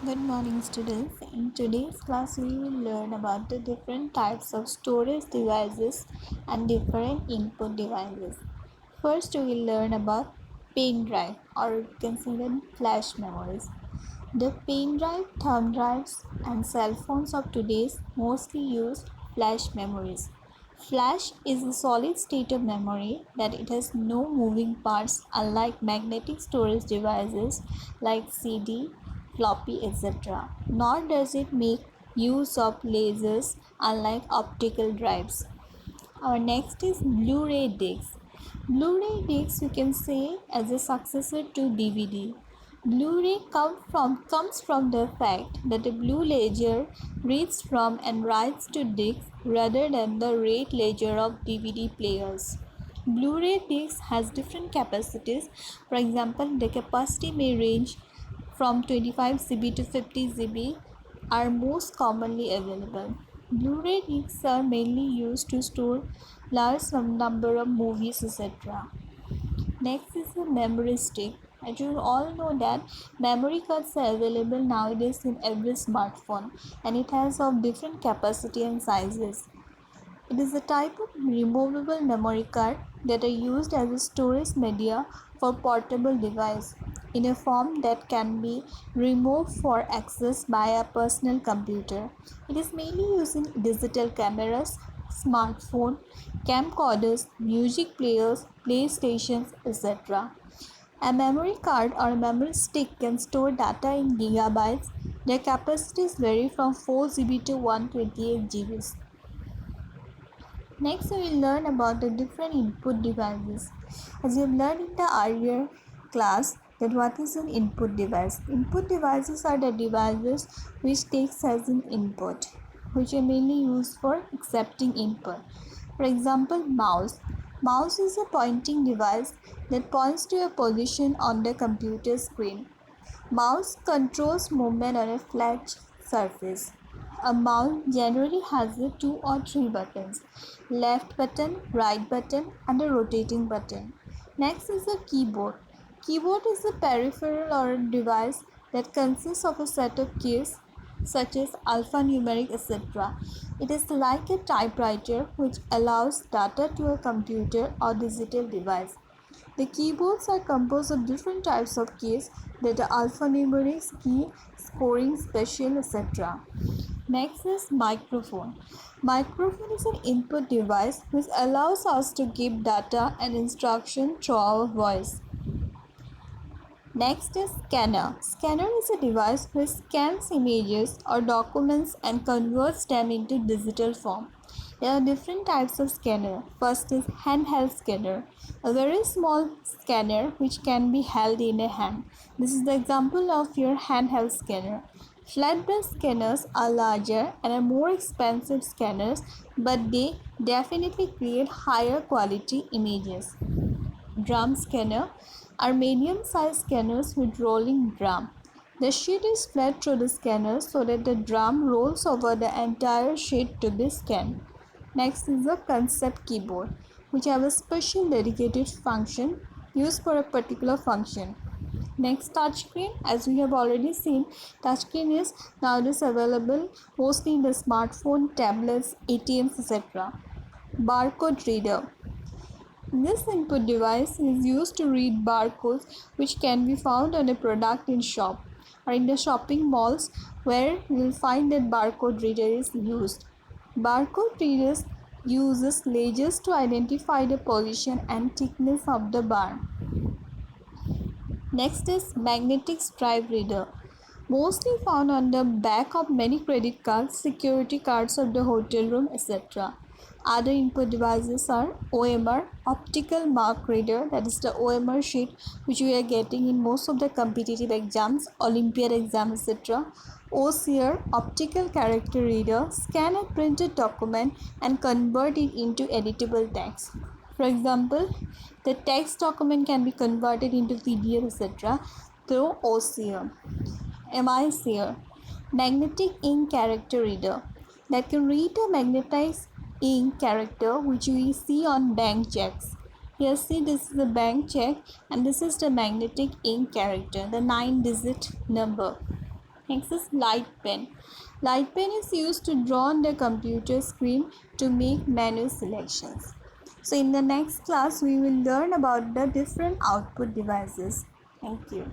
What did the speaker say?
Good morning, students. In today's class, we will learn about the different types of storage devices and different input devices. First, we will learn about pen drive, or you can say the flash memories. The pen drive, thumb drives, and cell phones of today's mostly use flash memories. Flash is a solid state of memory that it has no moving parts, unlike magnetic storage devices like CD, floppy, etc. Nor does it make use of lasers, unlike optical drives. Our next is Blu-ray discs. Blu-ray discs you can say as a successor to DVD. Blu-ray comes from the fact that a blue ledger reads from and writes to discs rather than the rate ledger of DVD players. Blu-ray discs has different capacities. For example, the capacity may range from 25 GB to 50 GB are most commonly available. Blu-ray discs are mainly used to store large number of movies, etc. Next is the memory stick. As you all know that memory cards are available nowadays in every smartphone, and it has of different capacity and sizes. It is a type of removable memory card that are used as a storage media for portable device in a form that can be removed for access by a personal computer. It is mainly used in digital cameras, smartphone, camcorders, music players, PlayStations, etc. A memory card or a memory stick can store data in gigabytes. Their capacities vary from 4 GB to 128 GB. Next, we will learn about the different input devices. As you have learned in the earlier class, that what is an input device? Input devices are the devices which takes as an input, which are mainly used for accepting input. For example, mouse. Mouse is a pointing device that points to a position on the computer screen. Mouse controls movement on a flat surface. A mouse generally has two or three buttons: left button, right button, and a rotating button. Next is the keyboard. Keyboard is a peripheral or a device that consists of a set of keys such as alphanumeric, etc. It is like a typewriter which allows data to a computer or digital device. The keyboards are composed of different types of keys that are alphanumeric, key, scoring, special, etc. Next is microphone. Microphone is an input device which allows us to give data and instruction through our voice. Next is scanner. Scanner is a device which scans images or documents and converts them into digital form. There are different types of scanner. First is handheld scanner, a very small scanner which can be held in a hand. This is the example of your handheld scanner. Flatbed scanners are larger and are more expensive scanners, but they definitely create higher quality images. Drum scanner are medium-sized scanners with rolling drum. The sheet is flat through the scanner so that the drum rolls over the entire sheet to be scanned. Next is the concept keyboard, which have a special dedicated function used for a particular function. Next, touchscreen. As we have already seen, touchscreen is nowadays available mostly in the smartphone, tablets, ATMs, etc. Barcode reader. This input device is used to read barcodes which can be found on a product in shop or in the shopping malls where you will find that barcode reader is used. Barcode readers uses lasers to identify the position and thickness of the bar. Next is magnetic stripe reader. Mostly found on the back of many credit cards, security cards of the hotel room, etc. Other input devices are OMR, optical mark reader, that is the OMR sheet which we are getting in most of the competitive exams, Olympiad exam, etc. OCR, optical character reader, scan a printed document and convert it into editable text. For example, the text document can be converted into PDF, etc. through OCR. MICR, magnetic ink character reader, that can read a magnetized ink character which we see on bank checks. Here see, this is the bank check and this is the magnetic ink character, the 9-digit number. Next is light pen. Light pen is used to draw on the computer screen to make menu selections. So in the next class, we will learn about the different output devices. Thank you.